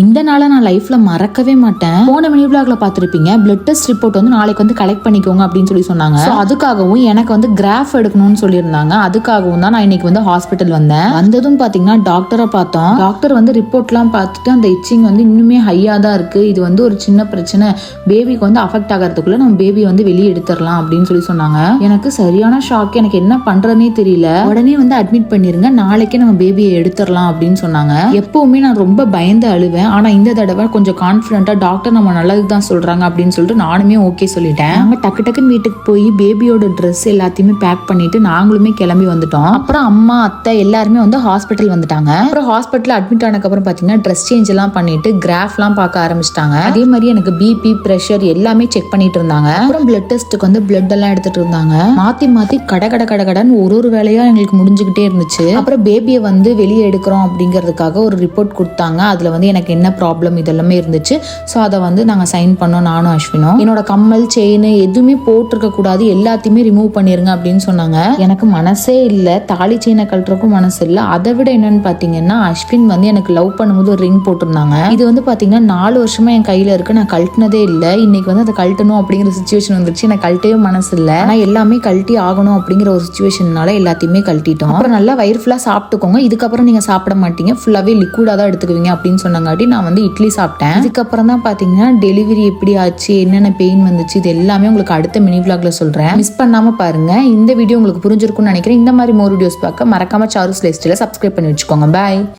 இந்த நாளை நான் லைஃப்ல மறக்கவே மாட்டேன். போன மினி விளாக்ல பாத்திருப்பீங்க, பிளட் டெஸ்ட் ரிப்போர்ட் வந்து நாளைக்கு வந்து கலெக்ட் பண்ணிக்கோங்க அப்படின்னு சொல்லி சொன்னாங்க. அதுக்காகவும் எனக்கு வந்து கிராஃப் எடுக்கணும்னு சொல்லியிருந்தாங்க. அதுக்காகவும் தான் நான் இன்னைக்கு வந்து ஹாஸ்பிட்டல் வந்தேன். வந்ததும் பாத்தீங்கன்னா டாக்டரை பார்த்தோம். டாக்டர் வந்து ரிப்போர்ட் எல்லாம் பார்த்துட்டு அந்த இச்சிங் வந்து இன்னுமே ஹையா தான் இருக்கு, இது வந்து ஒரு சின்ன பிரச்சனை, பேபிக்கு வந்து அஃபெக்ட் ஆகிறதுக்குள்ள நம்ம பேபி வந்து வெளியே எடுத்துடலாம் அப்படின்னு சொல்லி சொன்னாங்க. எனக்கு சரியான ஷாக், எனக்கு என்ன பண்றதுனே தெரியல. உடனே வந்து அட்மிட் பண்ணிருங்க, நாளைக்கே நம்ம பேபியை எடுத்துடலாம் அப்படின்னு சொன்னாங்க. எப்பவுமே நான் ரொம்ப பயந்து அழுவேன். ஆனா இந்த தடவை கொஞ்சம் கான்பிடண்டா டாக்டர் நம்ம நல்லதுக்கு தான் சொல்றாங்க அப்படின்னு சொல்லிட்டு நானுமே ஓகே சொல்லிட்டேன். நாங்க டக்கு டக்குன்னு வீட்டுக்கு போய் பேபியோட ட்ரெஸ் எல்லாத்தையுமே பேக் பண்ணிட்டு நாங்களுமே கிளம்பி வந்துட்டோம். அப்புறம் அம்மா அத்தை எல்லாருமே வந்து ஹாஸ்பிட்டல் வந்துட்டாங்க. அப்புறம் ஹாஸ்பிட்டல் அட்மிட் ஆனதுக்கு அப்புறம் பாத்தீங்கன்னா ட்ரெஸ் சேஞ்ச் எல்லாம் பண்ணிட்டு கிராஃப் எல்லாம் பார்க்க ஆரம்பிச்சிட்டாங்க. அதே மாதிரி எனக்கு பிபி பிரஷர் எல்லாமே செக் பண்ணிட்டு இருந்தாங்க. அப்புறம் பிளட் டெஸ்ட்டுக்கு வந்து பிளட் எல்லாம் எடுத்துட்டு இருந்தாங்க. மாத்தி மாத்தி கடன்னு ஒரு வேலையா எங்களுக்கு முடிஞ்சுக்கிட்டே இருந்துச்சு. அப்புறம் பேபியை வந்து வெளியே எடுக்கிறோம் அப்படிங்கிறதுக்காக ஒரு ரிப்போர்ட் கொடுத்தாங்க. அதுல வந்து எனக்கு என்ன ப்ராப்ளம் இதெல்லாமே இருந்துச்சு. ஸோ அதை வந்து நாங்கள் சைன் பண்ணோம், நானும் அஸ்வினும். என்னோட கம்மல் செயின் எதுவுமே போட்டிருக்க கூடாது, எல்லாத்தையுமே ரிமூவ் பண்ணிருங்க அப்படின்னு சொன்னாங்க. எனக்கு மனசே இல்லை, தாலி செயினை கழட்டுறக்கும் மனசு இல்லை. அதை விட என்னன்னு பார்த்தீங்கன்னா அஸ்வின் வந்து எனக்கு லவ் பண்ணும்போது ஒரு ரிங் போட்டிருந்தாங்க. இது வந்து பார்த்தீங்கன்னா 4 வருஷமா என் கையில் இருக்கு, நான் கழட்டினதே இல்லை. இன்னைக்கு வந்து அதை கழட்டணும் அப்படிங்கிற சுச்சுவேஷன் வந்துருச்சு. எனக்கு கழட்டவே மனசு இல்லை, ஆனால் எல்லாமே கழட்டி ஆகணும் அப்படிங்கிற ஒரு சுச்சுவேஷன்னால எல்லாத்தையுமே கழட்டிட்டோம். அப்புறம் நல்லா வயிறு ஃபுல்லாக சாப்பிட்டுக்கோங்க, இதுக்கப்புறம் நீங்கள் சாப்பிட மாட்டீங்க, ஃபுல்லாகவே லிக்விடாக தான் எடுத்துக்குவீங்க அப்படின்னு சொன்னாங்காட்டி நான் வந்து இட்லி சாப்பிட்டேன். இதுக்கப்புறம் தான் பாத்தீங்கன்னா டெலிவரி எப்படி ஆச்சு, என்னென்ன பெயின் வந்துச்சு, இது எல்லாமே உங்களுக்கு அடுத்த மினி விளாக்ல சொல்றேன். மிஸ் பண்ணாம பாருங்க. இந்த வீடியோ உங்களுக்கு புரிஞ்சிருக்கும்னு நினைக்கிறேன். இந்த மாதிரி மோர் வீடியோஸ் பார்க்க மறக்காம சாருஸ் லைஃப் ஸ்டைலை சப்ஸ்கிரைப் பண்ணி வச்சுக்கோங்க. பாய்.